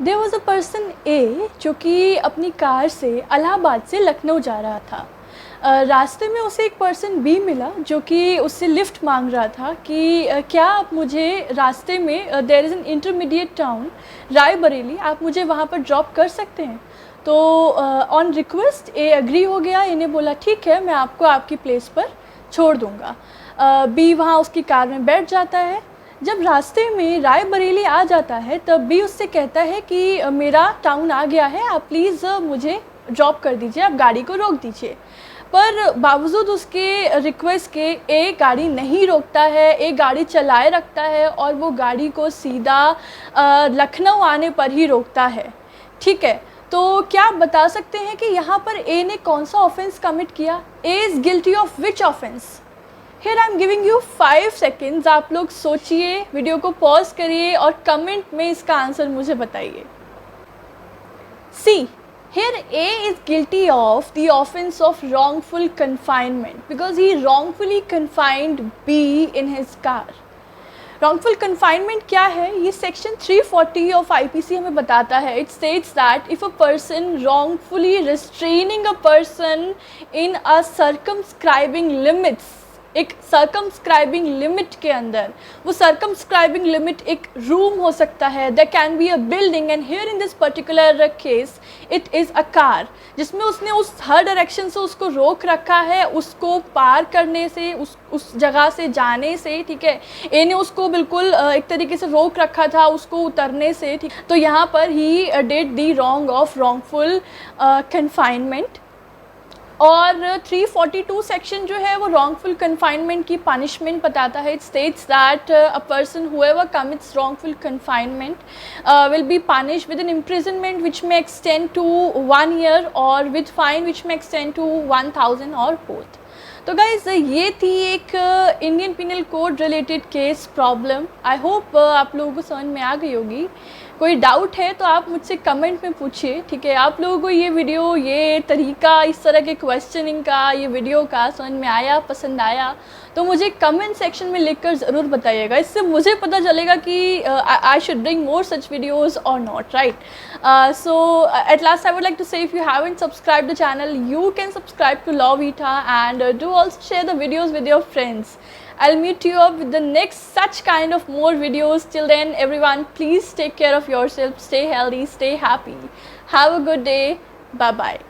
There was a person ए जो कि अपनी कार से इलाहाबाद से लखनऊ जा रहा था। रास्ते में उसे एक पर्सन बी मिला जो कि उससे लिफ्ट मांग रहा था कि क्या आप मुझे रास्ते में there is an intermediate town Raebareli, आप मुझे वहाँ पर ड्रॉप कर सकते हैं। तो ऑन रिक्वेस्ट ए एग्री हो गया। इन्हें बोला ठीक है, मैं आपको आपकी प्लेस पर छोड़ दूँगा। बी वहाँ उसकी कार में बैठ जाता है। जब रास्ते में रायबरेली आ जाता है तब भी उससे कहता है कि मेरा टाउन आ गया है, आप प्लीज़ मुझे ड्रॉप कर दीजिए, आप गाड़ी को रोक दीजिए। पर बावजूद उसके रिक्वेस्ट के ए गाड़ी नहीं रोकता है, ए गाड़ी चलाए रखता है और वो गाड़ी को सीधा लखनऊ आने पर ही रोकता है। ठीक है, तो क्या आप बता सकते हैं कि यहाँ पर ए ने कौन सा ऑफेंस कमिट किया? A is guilty of which offence? Here I am giving you 5 seconds, आप लोग सोचिए, वीडियो को पॉज करिए और कमेंट में इसका आंसर मुझे बताइए। सी, here A is guilty of the offense of wrongful confinement because he wrongfully confined B in his car. wrongful confinement क्या है? ये सेक्शन 340 ऑफ IPC हमें बताता है। It states that if a person wrongfully restraining a person in a circumscribing limits, एक circumscribing limit के अंदर, वो सर्कमस्क्राइबिंग लिमिट एक रूम हो सकता है, that can be a building, and here in this particular case it is a car, जिसमें उसने उस हर डायरेक्शन से उसको रोक रखा है, उसको पार करने से, उस जगह से जाने से। ठीक है, ए ने उसको बिल्कुल एक तरीके से रोक रखा था उसको उतरने से। ठीक, तो यहाँ पर he did the wrong of wrongful confinement. और 342 सेक्शन जो है वो रॉन्गफुल कन्फाइनमेंट की पनिशमेंट बताता है। It states that a person whoever commits wrongful confinement will be punished with an imprisonment which may extend to 1 year और with fine which may extend to 1000 और both. तो guys ये थी एक Indian penal code related case problem. I hope आप लोगों को समझ में आ गई होगी। कोई डाउट है तो आप मुझसे कमेंट में पूछिए। ठीक है, आप लोगों को ये वीडियो, ये तरीका, इस तरह के क्वेश्चनिंग का, ये वीडियो का समझ में आया, पसंद आया तो मुझे कमेंट सेक्शन में लिखकर ज़रूर बताइएगा। इससे मुझे पता चलेगा कि I should bring more such videos or not, right? So at last I would like to say, if you haven't subscribed the channel, you can subscribe to Lawvita and do also share the videos with your friends. I'll meet you up with the next such kind of more videos. Till then, everyone, please take care of yourself, stay healthy, stay happy. Have a good day. Bye bye.